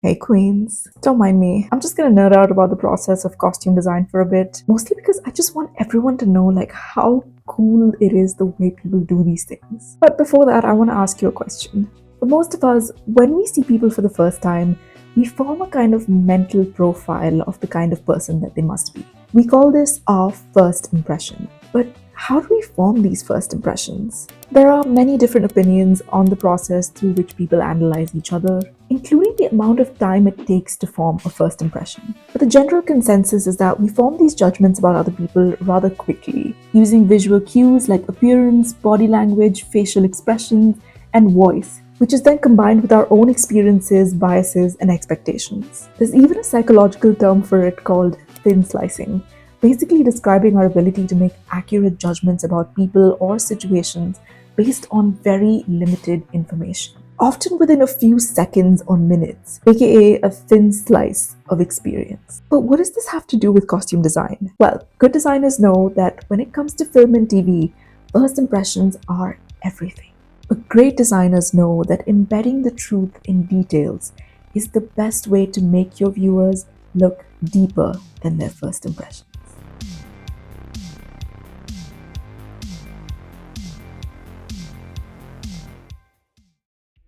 Hey Queens, don't mind me. I'm just gonna nerd out about the process of costume design for a bit, mostly because I just want everyone to know how cool it is the way people do these things. But before that, I want to ask you a question. For most of us, when we see people for the first time, we form a kind of mental profile of the kind of person that they must be. We call this our first impression. But how do we form these first impressions? There are many different opinions on the process through which people analyze each other, including the amount of time it takes to form a first impression. But the general consensus is that we form these judgments about other people rather quickly, using visual cues like appearance, body language, facial expressions, and voice, which is then combined with our own experiences, biases, and expectations. There's even a psychological term for it called thin slicing, basically describing our ability to make accurate judgments about people or situations based on very limited information, often within a few seconds or minutes, aka a thin slice of experience. But what does this have to do with costume design? Well, good designers know that when it comes to film and TV, first impressions are everything. But great designers know that embedding the truth in details is the best way to make your viewers look deeper than their first impression.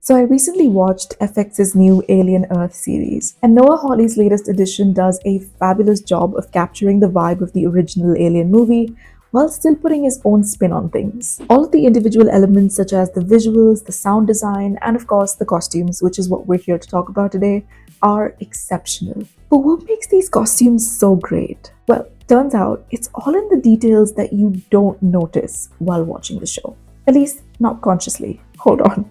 So I recently watched FX's new Alien Earth series, and Noah Hawley's latest edition does a fabulous job of capturing the vibe of the original Alien movie while still putting his own spin on things. All of the individual elements such as the visuals, the sound design, and of course the costumes, which is what we're here to talk about today, are exceptional. But what makes these costumes so great? Well, turns out it's all in the details that you don't notice while watching the show. At least, not consciously. Hold on.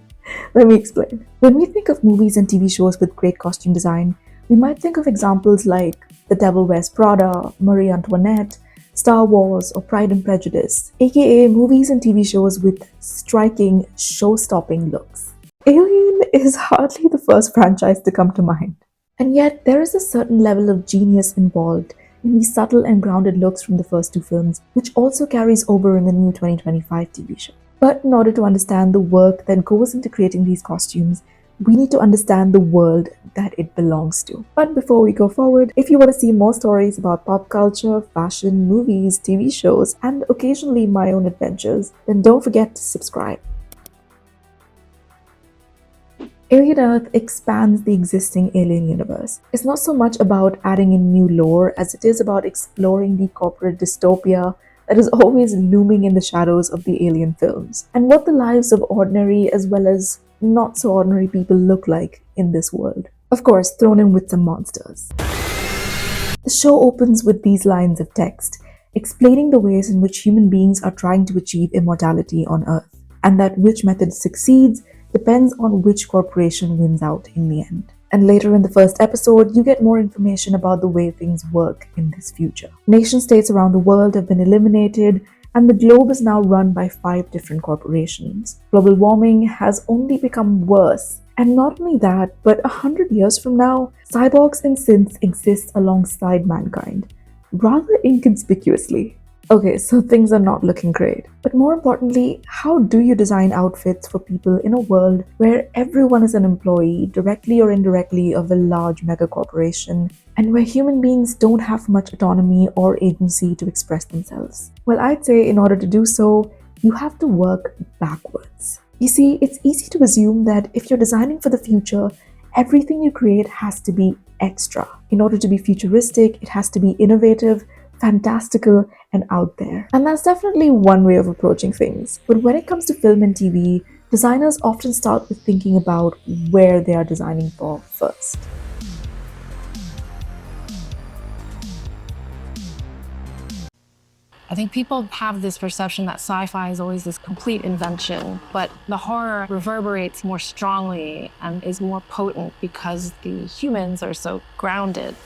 Let me explain. When we think of movies and TV shows with great costume design, we might think of examples like The Devil Wears Prada, Marie Antoinette, Star Wars, or Pride and Prejudice, aka movies and TV shows with striking, show-stopping looks. Alien is hardly the first franchise to come to mind. And yet, there is a certain level of genius involved in these subtle and grounded looks from the first two films, which also carries over in the new 2025 TV show. But in order to understand the work that goes into creating these costumes, we need to understand the world that it belongs to. But before we go forward, if you want to see more stories about pop culture, fashion, movies, TV shows, and occasionally my own adventures, then don't forget to subscribe. Alien Earth expands the existing Alien universe. It's not so much about adding in new lore as it is about exploring the corporate dystopia that is always looming in the shadows of the Alien films, and what the lives of ordinary as well as not so ordinary people look like in this world. Of course, thrown in with some monsters. The show opens with these lines of text, explaining the ways in which human beings are trying to achieve immortality on Earth, and that which method succeeds depends on which corporation wins out in the end. And later in the first episode, you get more information about the way things work in this future. Nation states around the world have been eliminated, and the globe is now run by 5 different corporations. Global warming has only become worse. And not only that, but 100 years from now, cyborgs and synths exist alongside mankind, rather inconspicuously. Okay, so things are not looking great. But more importantly, how do you design outfits for people in a world where everyone is an employee, directly or indirectly, of a large mega corporation, and where human beings don't have much autonomy or agency to express themselves? Well, I'd say in order to do so, you have to work backwards. You see, it's easy to assume that if you're designing for the future, everything you create has to be extra. In order to be futuristic, it has to be innovative, fantastical, and out there. And that's definitely one way of approaching things. But when it comes to film and TV, designers often start with thinking about where they are designing for first. I think people have this perception that sci-fi is always this complete invention, but the horror reverberates more strongly and is more potent because the humans are so grounded.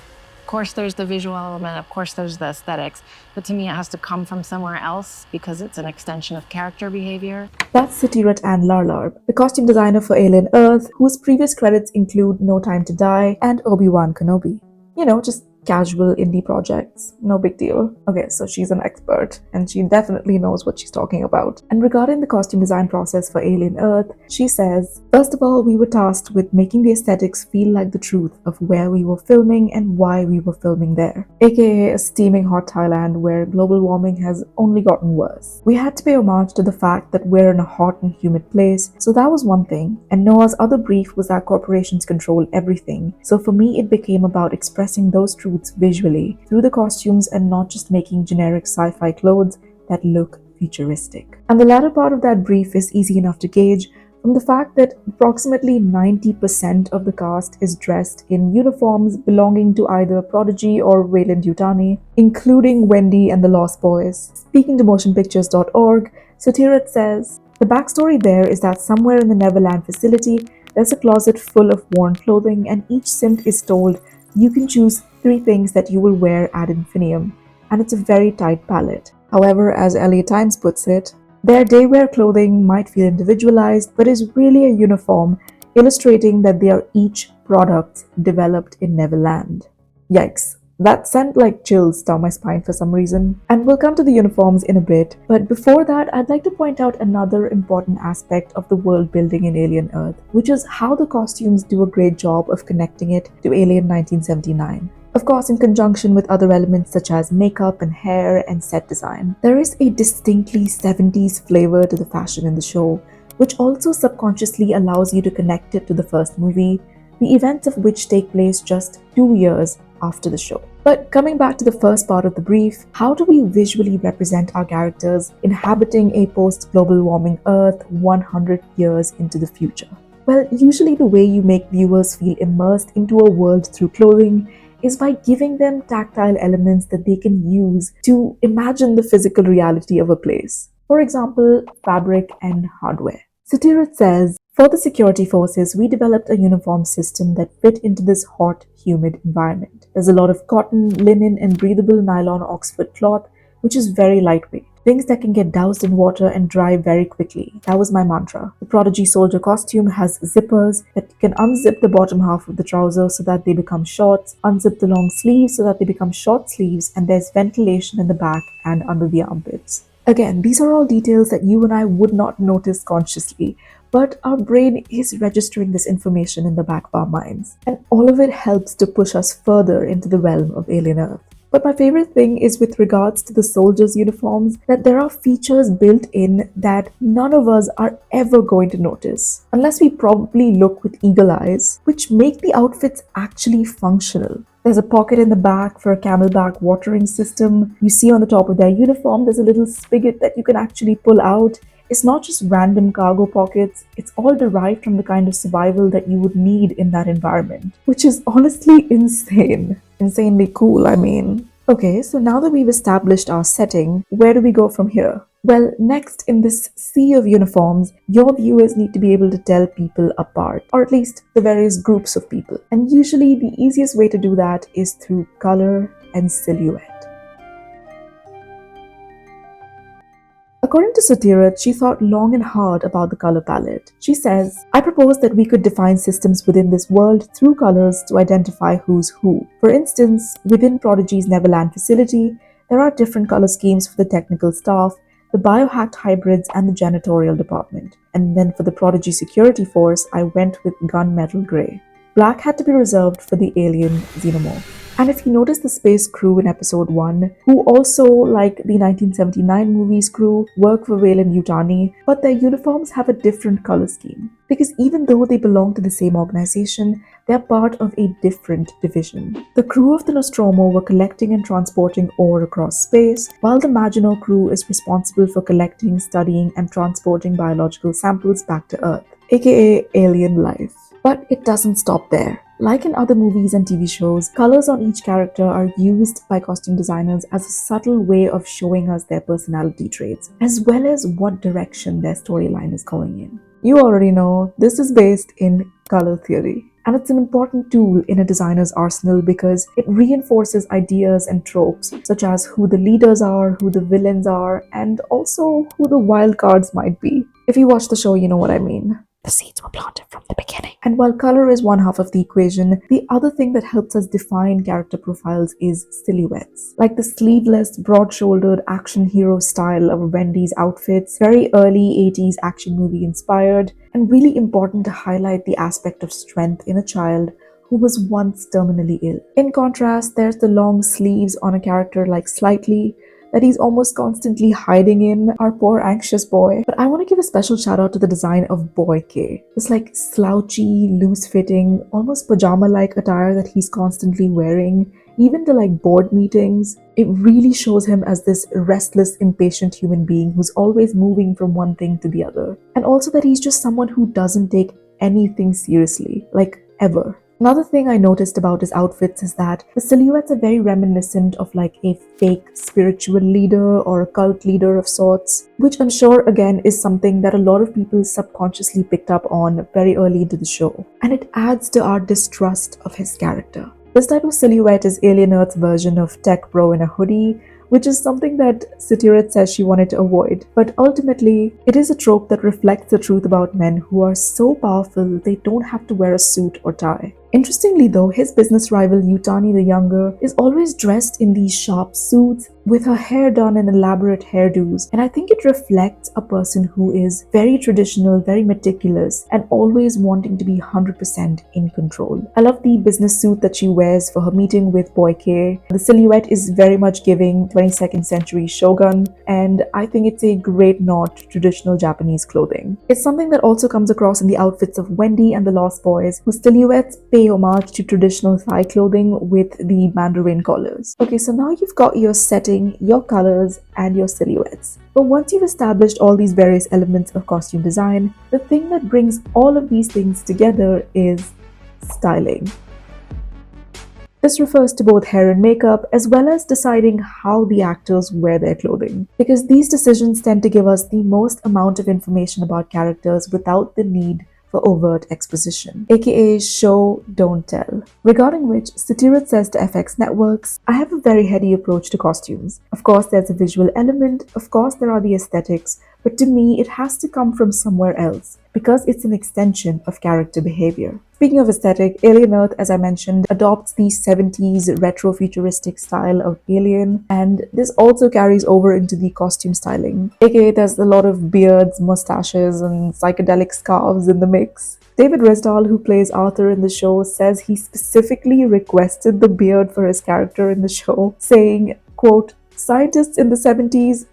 Of course, there's the visual element, of course, there's the aesthetics, but to me, it has to come from somewhere else because it's an extension of character behavior. That's Satirat Ann Larlarb, the costume designer for Alien Earth, whose previous credits include No Time to Die and Obi-Wan Kenobi. You know, just casual indie projects, no big deal. Okay, so she's an expert, and she definitely knows what she's talking about. And regarding the costume design process for Alien Earth, she says, First of all, we were tasked with making the aesthetics feel like the truth of where we were filming and why we were filming there, aka a steaming hot Thailand where global warming has only gotten worse. We had to pay homage to the fact that we're in a hot and humid place, so that was one thing, and Noah's other brief was that corporations control everything, so for me it became about expressing those truths visually, through the costumes and not just making generic sci-fi clothes that look futuristic. And the latter part of that brief is easy enough to gauge from the fact that approximately 90% of the cast is dressed in uniforms belonging to either Prodigy or Wayland-Yutani, including Wendy and the Lost Boys. Speaking to motionpictures.org, Sotirat says, the backstory there is that somewhere in the Neverland facility, there's a closet full of worn clothing, and each synth is told you can choose 3 things that you will wear ad infinitum, and it's a very tight palette. However, as LA Times puts it, their daywear clothing might feel individualized, but is really a uniform, illustrating that they are each products developed in Neverland. Yikes. That sent like chills down my spine for some reason. And we'll come to the uniforms in a bit, but before that, I'd like to point out another important aspect of the world building in Alien Earth, which is how the costumes do a great job of connecting it to Alien 1979. Of course, in conjunction with other elements such as makeup and hair and set design. There is a distinctly 70s flavor to the fashion in the show, which also subconsciously allows you to connect it to the first movie, the events of which take place just 2 years after the show. But coming back to the first part of the brief, how do we visually represent our characters inhabiting a post-global warming Earth 100 years into the future? Well, usually the way you make viewers feel immersed into a world through clothing is by giving them tactile elements that they can use to imagine the physical reality of a place. For example, fabric and hardware. Sotirat says, for the security forces, we developed a uniform system that fit into this hot, humid environment. There's a lot of cotton, linen, and breathable nylon Oxford cloth, which is very lightweight. Things that can get doused in water and dry very quickly. That was my mantra. The Prodigy soldier costume has zippers that can unzip the bottom half of the trouser so that they become shorts, unzip the long sleeves so that they become short sleeves, and there's ventilation in the back and under the armpits. Again, these are all details that you and I would not notice consciously, but our brain is registering this information in the back of our minds. And all of it helps to push us further into the realm of Alien Earth. But my favorite thing is with regards to the soldiers' uniforms, that there are features built in that none of us are ever going to notice, unless we probably look with eagle eyes, which make the outfits actually functional. There's a pocket in the back for a camelback watering system. You see on the top of their uniform, there's a little spigot that you can actually pull out. It's not just random cargo pockets, it's all derived from the kind of survival that you would need in that environment, which is honestly insane. Insanely cool, I mean. Okay, so now that we've established our setting, where do we go from here? Well, next in this sea of uniforms, your viewers need to be able to tell people apart, or at least the various groups of people. And usually the easiest way to do that is through color and silhouette. According to Sotirat, she thought long and hard about the color palette. She says, I propose that we could define systems within this world through colors to identify who's who. For instance, within Prodigy's Neverland facility, there are different color schemes for the technical staff, the biohacked hybrids, and the janitorial department. And then for the Prodigy security force, I went with gunmetal gray. Black had to be reserved for the alien xenomorph. And if you notice the space crew in episode 1, who also, like the 1979 movie's crew, work for Wayland-Yutani, but their uniforms have a different color scheme. Because even though they belong to the same organization, they're part of a different division. The crew of the Nostromo were collecting and transporting ore across space, while the Maginot crew is responsible for collecting, studying, and transporting biological samples back to Earth, aka alien life. But it doesn't stop there. Like in other movies and TV shows, colors on each character are used by costume designers as a subtle way of showing us their personality traits, as well as what direction their storyline is going in. You already know, this is based in color theory. And it's an important tool in a designer's arsenal because it reinforces ideas and tropes, such as who the leaders are, who the villains are, and also who the wild cards might be. If you watch the show, you know what I mean. The seeds were planted from the beginning. And while color is one half of the equation, the other thing that helps us define character profiles is silhouettes. Like the sleeveless, broad-shouldered action hero style of Wendy's outfits, very early 80s action movie inspired, and really important to highlight the aspect of strength in a child who was once terminally ill. In contrast, there's the long sleeves on a character like Slightly, that he's almost constantly hiding in, our poor anxious boy. But I want to give a special shout out to the design of Boy K. This like slouchy, loose-fitting, almost pajama-like attire that he's constantly wearing, even to like board meetings. It really shows him as this restless, impatient human being who's always moving from one thing to the other. And also that he's just someone who doesn't take anything seriously, like ever. Another thing I noticed about his outfits is that the silhouettes are very reminiscent of like a fake spiritual leader or a cult leader of sorts, which I'm sure again is something that a lot of people subconsciously picked up on very early into the show. And it adds to our distrust of his character. This type of silhouette is Alien Earth's version of tech bro in a hoodie, which is something that Satyrit says she wanted to avoid. But ultimately, it is a trope that reflects the truth about men who are so powerful they don't have to wear a suit or tie. Interestingly though, his business rival Yutani the Younger is always dressed in these sharp suits with her hair done in elaborate hairdos, and I think it reflects a person who is very traditional, very meticulous, and always wanting to be 100% in control. I love the business suit that she wears for her meeting with Boy K. The silhouette is very much giving 22nd century shogun, and I think it's a great nod to traditional Japanese clothing. It's something that also comes across in the outfits of Wendy and the Lost Boys, whose silhouettes pay homage to traditional thigh clothing with the mandarin collars. Okay, so now you've got your setting, your colors, and your silhouettes. But once you've established all these various elements of costume design, the thing that brings all of these things together is styling. This refers to both hair and makeup, as well as deciding how the actors wear their clothing. Because these decisions tend to give us the most amount of information about characters without the need for overt exposition, aka show, don't tell. Regarding which, Satyrit says to FX Networks, I have a very heady approach to costumes. Of course, there's a visual element, of course, there are the aesthetics, but to me, it has to come from somewhere else, because it's an extension of character behavior. Speaking of aesthetic, Alien Earth, as I mentioned, adopts the 70s retro-futuristic style of Alien, and this also carries over into the costume styling, aka there's a lot of beards, mustaches, and psychedelic scarves in the mix. David Resdahl, who plays Arthur in the show, says he specifically requested the beard for his character in the show, saying, quote, scientists in the 70s,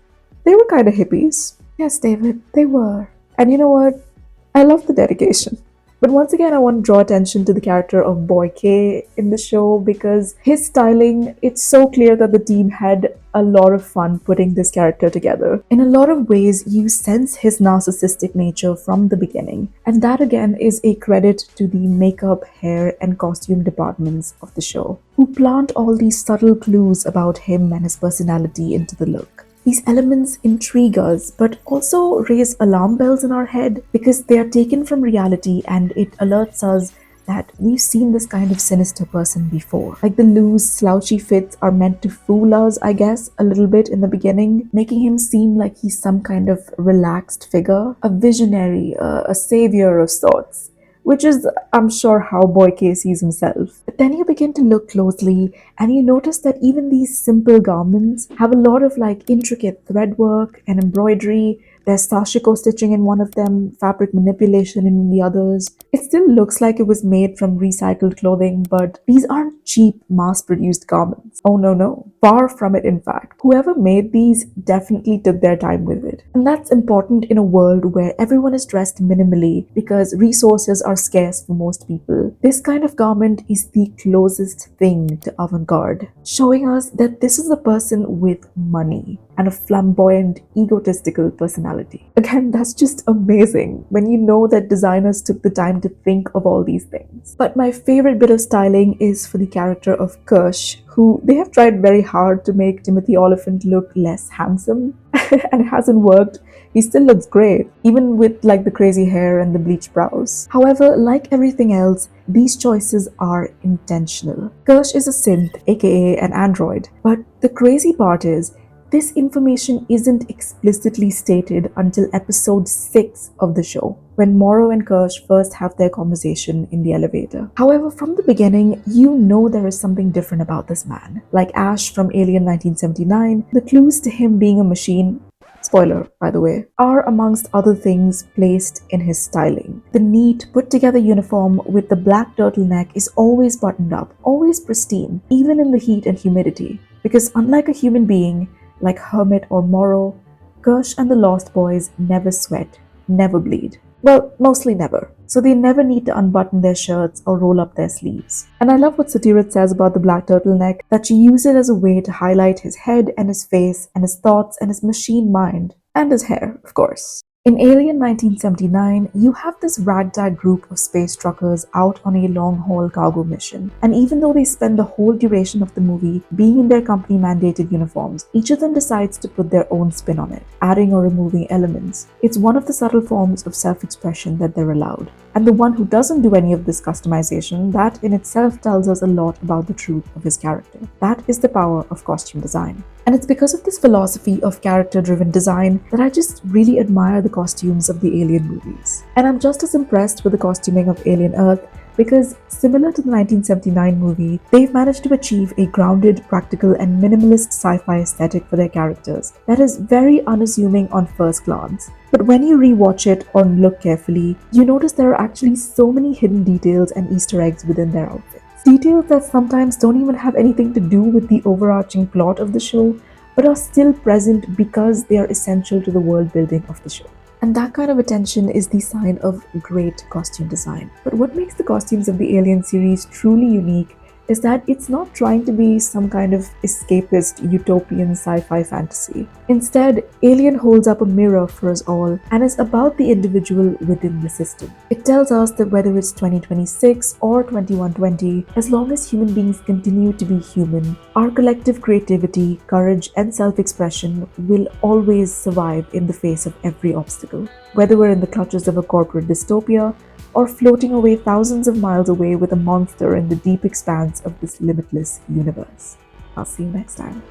they were kind of hippies. Yes, David, they were. And you know what? I love the dedication. But once again, I want to draw attention to the character of Boy K in the show because his styling, it's so clear that the team had a lot of fun putting this character together. In a lot of ways, you sense his narcissistic nature from the beginning. And that again is a credit to the makeup, hair, and costume departments of the show, who plant all these subtle clues about him and his personality into the look. These elements intrigue us, but also raise alarm bells in our head because they are taken from reality and it alerts us that we've seen this kind of sinister person before. Like the loose, slouchy fits are meant to fool us, I guess, a little bit in the beginning, making him seem like he's some kind of relaxed figure, a visionary, a savior of sorts. Which is, I'm sure, how Boy K sees himself. But then you begin to look closely and you notice that even these simple garments have a lot of like intricate thread work and embroidery. There's sashiko stitching in one of them, fabric manipulation in the others. It still looks like it was made from recycled clothing, but these aren't cheap, mass-produced garments. Oh no. Far from it, in fact. Whoever made these definitely took their time with it. And that's important in a world where everyone is dressed minimally because resources are scarce for most people. This kind of garment is the closest thing to avant-garde, showing us that this is a person with money and a flamboyant, egotistical personality. Again, that's just amazing when you know that designers took the time to think of all these things. But my favorite bit of styling is for the character of Kirsch, who they have tried very hard to make Timothy Oliphant look less handsome, and it hasn't worked. He still looks great, even with like the crazy hair and the bleached brows. However, like everything else, these choices are intentional. Kirsch is a synth, aka an android, but the crazy part is, this information isn't explicitly stated until episode 6 of the show. when Morrow and Kirsch first have their conversation in the elevator. However, from the beginning, you know there is something different about this man. Like Ash from Alien 1979, the clues to him being a machine, spoiler, by the way, are amongst other things placed in his styling. The neat, put together uniform with the black turtleneck is always buttoned up, always pristine, even in the heat and humidity. Because unlike a human being, like Hermit or Morrow, Kirsch and the Lost Boys never sweat, never bleed. Well, mostly never. So they never need to unbutton their shirts or roll up their sleeves. And I love what Satirat says about the black turtleneck, that she used it as a way to highlight his head and his face and his thoughts and his machine mind. And his hair, of course. In Alien 1979, you have this ragtag group of space truckers out on a long-haul cargo mission. And even though they spend the whole duration of the movie being in their company-mandated uniforms, each of them decides to put their own spin on it, adding or removing elements. It's one of the subtle forms of self-expression that they're allowed. And the one who doesn't do any of this customization, that in itself tells us a lot about the truth of his character. That is the power of costume design. And it's because of this philosophy of character-driven design that I just really admire the costumes of the Alien movies. And I'm just as impressed with the costuming of Alien Earth because, similar to the 1979 movie, they've managed to achieve a grounded, practical, and minimalist sci-fi aesthetic for their characters that is very unassuming on first glance. But when you rewatch it or look carefully, you notice there are actually so many hidden details and Easter eggs within their outfits. Details that sometimes don't even have anything to do with the overarching plot of the show, but are still present because they are essential to the world building of the show. And that kind of attention is the sign of great costume design. But what makes the costumes of the Alien series truly unique is that it's not trying to be some kind of escapist utopian sci-fi fantasy. Instead, Alien holds up a mirror for us all and is about the individual within the system. It tells us that whether it's 2026 or 2120, as long as human beings continue to be human, our collective creativity, courage, and self-expression will always survive in the face of every obstacle. Whether we're in the clutches of a corporate dystopia, or floating away thousands of miles away with a monster in the deep expanse of this limitless universe. I'll see you next time.